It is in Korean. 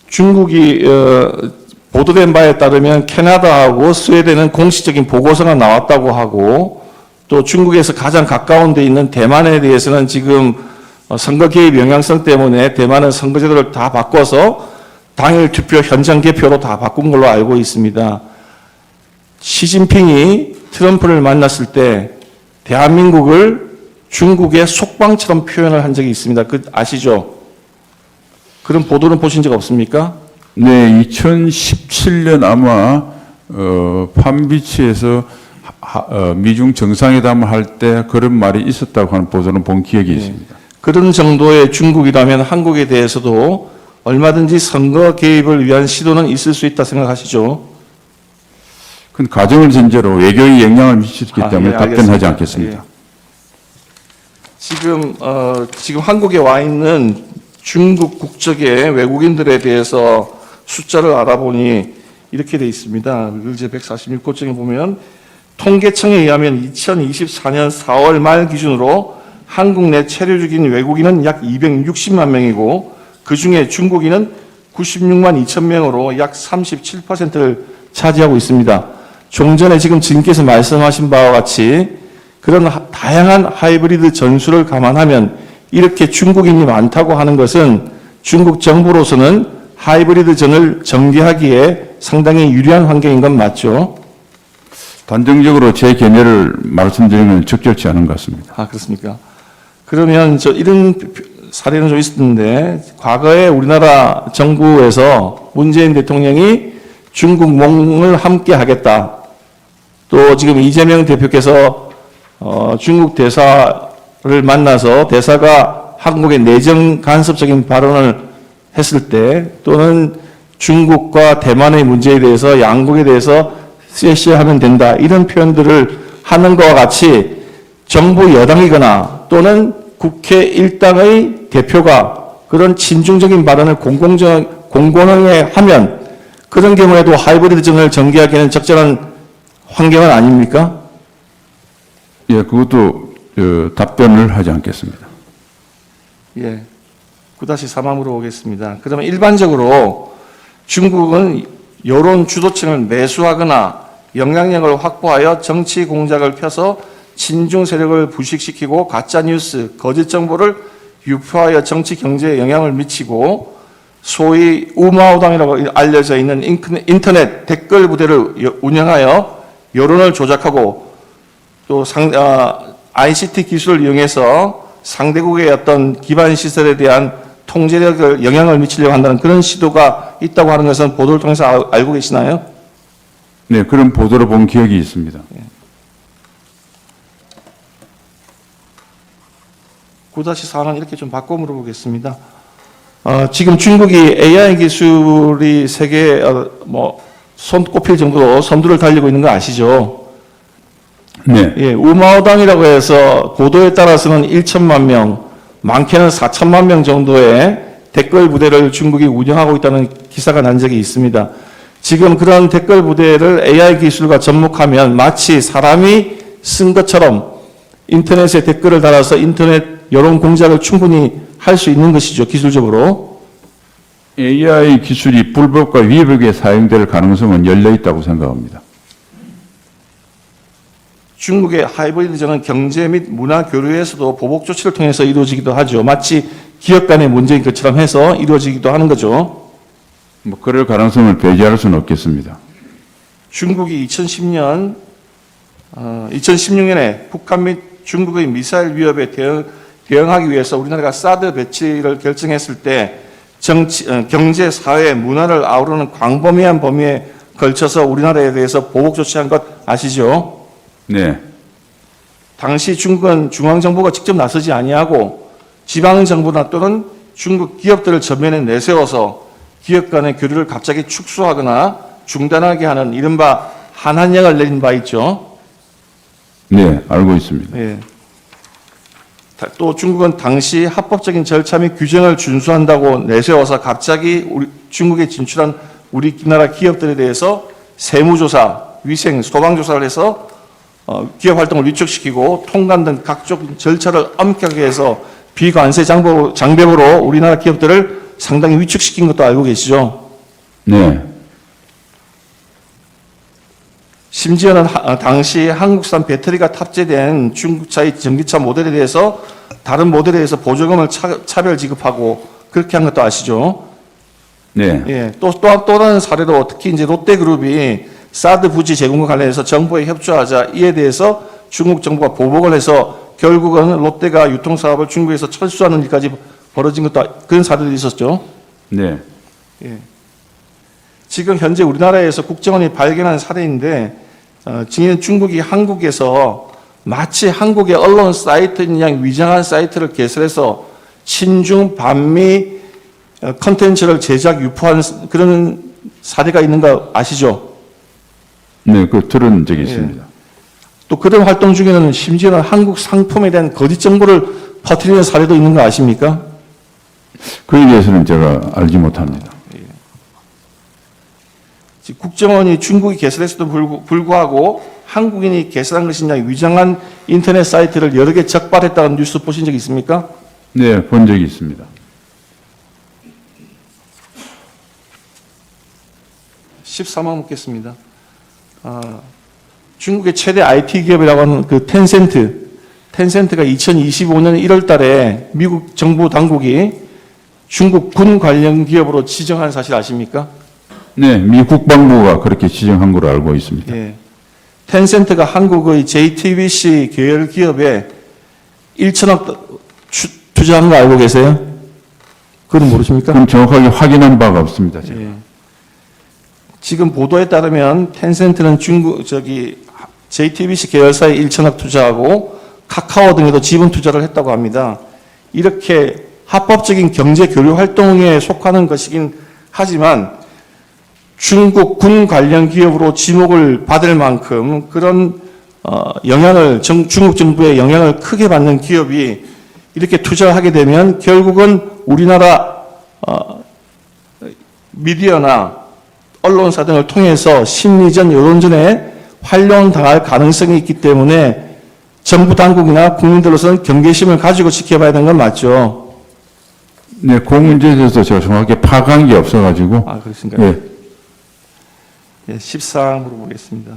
중국이 보도된 바에 따르면 캐나다하고 스웨덴은 공식적인 보고서가 나왔다고 하고, 또 중국에서 가장 가까운 데 있는 대만에 대해서는 지금 선거 개입 영향성 때문에 대만은 선거제도를 다 바꿔서 당일 투표 현장 개표로 다 바꾼 걸로 알고 있습니다. 시진핑이 트럼프를 만났을 때 대한민국을 중국의 속방처럼 표현을 한 적이 있습니다. 그 아시죠? 그런 보도는 보신 적 없습니까? 네, 2017년 아마 판비치에서 미중 정상회담을 할 때 그런 말이 있었다고 하는 보도는 본 기억이 있습니다. 그런 정도의 중국이라면 한국에 대해서도 얼마든지 선거 개입을 위한 시도는 있을 수 있다 생각하시죠? 그 가정을 전제로 외교에 영향을 미치기 때문에 예, 답변하지 알겠습니다. 않겠습니다. 예. 지금 한국에 와 있는 중국 국적의 외국인들에 대해서 숫자를 알아보니 이렇게 돼 있습니다. 의제 146호증에 보면 통계청에 의하면 2024년 4월 말 기준으로 한국 내 체류 중인 외국인은 약 260만 명이고 그중에 중국인은 96만 2천 명으로 약 37%를 차지하고 있습니다. 좀 전에 지금 지금께서 말씀하신 바와 같이 그런 다양한 하이브리드 전술을 감안하면 이렇게 중국인이 많다고 하는 것은 중국 정부로서는 하이브리드전을 전개하기에 상당히 유리한 환경인 건 맞죠? 단정적으로 제 견해를 말씀드리면 적절치 않은 것 같습니다. 아, 그렇습니까? 그러면 이런 사례는 좀 있었는데, 과거에 우리나라 정부에서 문재인 대통령이 중국 몽을 함께 하겠다. 또 지금 이재명 대표께서 중국 대사를 만나서 대사가 한국의 내정 간섭적인 발언을 했을 때 또는 중국과 대만의 문제에 대해서 양국에 대해서 쎄쎄하면 된다. 이런 표현들을 하는 것과 같이 정부 여당이거나 또는 국회 일당의 대표가 그런 친중적인 발언을 공공연하게 하면 그런 경우에도 하이브리드전을 전개하기에는 적절한 환경은 아닙니까? 예, 그것도 답변을 하지 않겠습니다. 예. 9-3항으로 오겠습니다. 그러면 일반적으로 중국은 여론 주도층을 매수하거나 영향력을 확보하여 정치 공작을 펴서 친중 세력을 부식시키고 가짜뉴스, 거짓 정보를 유포하여 정치 경제에 영향을 미치고 소위 우마오당이라고 알려져 있는 인터넷 댓글 부대를 운영하여 여론을 조작하고 또 ICT 기술을 이용해서 상대국의 어떤 기반 시설에 대한 통제력을 영향을 미치려고 한다는 그런 시도가 있다고 하는 것은 보도를 통해서 알고 계시나요? 네, 그런 보도를 본 기억이 있습니다. 9-4는 이렇게 좀 바꿔 물어보겠습니다. 지금 중국이 AI 기술이 세계 손꼽힐 정도로 선두를 달리고 있는 거 아시죠? 네. 예, 우마오당이라고 해서 보도에 따라서는 1천만 명, 많게는 4천만 명 정도의 댓글 부대를 중국이 운영하고 있다는 기사가 난 적이 있습니다. 지금 그런 댓글 부대를 AI 기술과 접목하면 마치 사람이 쓴 것처럼 인터넷에 댓글을 달아서 인터넷 여론 공작을 충분히 할 수 있는 것이죠, 기술적으로. AI 기술이 불법과 위법에 사용될 가능성은 열려 있다고 생각합니다. 중국의 하이브리드전은 경제 및 문화 교류에서도 보복 조치를 통해서 이루어지기도 하죠. 마치 기업 간의 문제인 것처럼 해서 이루어지기도 하는 거죠. 뭐 그럴 가능성을 배제할 수는 없겠습니다. 중국이 2016년에 북한 및 중국의 미사일 위협에 대응하기 위해서 우리나라가 사드 배치를 결정했을 때 경제, 사회, 문화를 아우르는 광범위한 범위에 걸쳐서 우리나라에 대해서 보복 조치한 것 아시죠? 네. 당시 중국은 중앙정부가 직접 나서지 아니하고 지방정부나 또는 중국 기업들을 전면에 내세워서 기업 간의 교류를 갑자기 축소하거나 중단하게 하는 이른바 한한령을 내린 바 있죠. 네, 알고 있습니다. 예. 또 중국은 당시 합법적인 절차 및 규정을 준수한다고 내세워서 갑자기 중국에 진출한 우리나라 기업들에 대해서 세무조사, 위생, 소방조사를 해서 기업 활동을 위축시키고 통관 등 각종 절차를 엄격하게 해서 비관세 장벽으로 우리나라 기업들을 상당히 위축시킨 것도 알고 계시죠? 네. 심지어는 당시 한국산 배터리가 탑재된 중국차의 전기차 모델에 대해서 다른 모델에 대해서 보조금을 차별 지급하고 그렇게 한 것도 아시죠? 네. 예, 또 다른 사례로 특히 이제 롯데그룹이 사드 부지 제공과 관련해서 정부에 협조하자 이에 대해서 중국 정부가 보복을 해서 결국은 롯데가 유통사업을 중국에서 철수하는 일까지 벌어진 것도 그런 사례도 있었죠. 네. 예. 지금 현재 우리나라에서 국정원이 발견한 사례인데 증인 중국이 한국에서 마치 한국의 언론 사이트인 양 위장한 사이트를 개설해서 친중 반미 컨텐츠를 제작 유포한 그런 사례가 있는 거 아시죠? 네, 그 들은 적이 있습니다. 또 그런 활동 중에는 심지어는 한국 상품에 대한 거짓 정보를 퍼뜨리는 사례도 있는 거 아십니까? 그에 대해서는 제가 알지 못합니다. 국정원이 중국이 개설했음에도 불구하고 한국인이 개설한 것이냐 위장한 인터넷 사이트를 여러 개 적발했다는 뉴스 보신 적 있습니까? 네, 본 적이 있습니다. 13만 묻겠습니다. 중국의 최대 IT 기업이라고 하는 그 텐센트가 2025년 1월 달에 미국 정부 당국이 중국 군 관련 기업으로 지정한 사실 아십니까? 네, 미 국방부가 그렇게 지정한 걸로 알고 있습니다. 예. 텐센트가 한국의 JTBC 계열 기업에 1천억 투자한 거 알고 계세요? 그건 모르십니까? 그럼 정확하게 확인한 바가 없습니다. 제가. 예. 지금 보도에 따르면 텐센트는 JTBC 계열사에 1천억 투자하고 카카오 등에도 지분 투자를 했다고 합니다. 이렇게 합법적인 경제 교류 활동에 속하는 것이긴 하지만 중국 군 관련 기업으로 지목을 받을 만큼 그런 영향을 중국 정부의 영향을 크게 받는 기업이 이렇게 투자를 하게 되면 결국은 우리나라 미디어나 언론사 등을 통해서 심리전, 여론전에 활용당할 가능성이 있기 때문에 정부 당국이나 국민들로서는 경계심을 가지고 지켜봐야 되는 건 맞죠? 네, 그 문제에 대해서 제가 정확하게 파악한 게 없어가지고. 그렇습니까? 예. 예, 14 물어보겠습니다.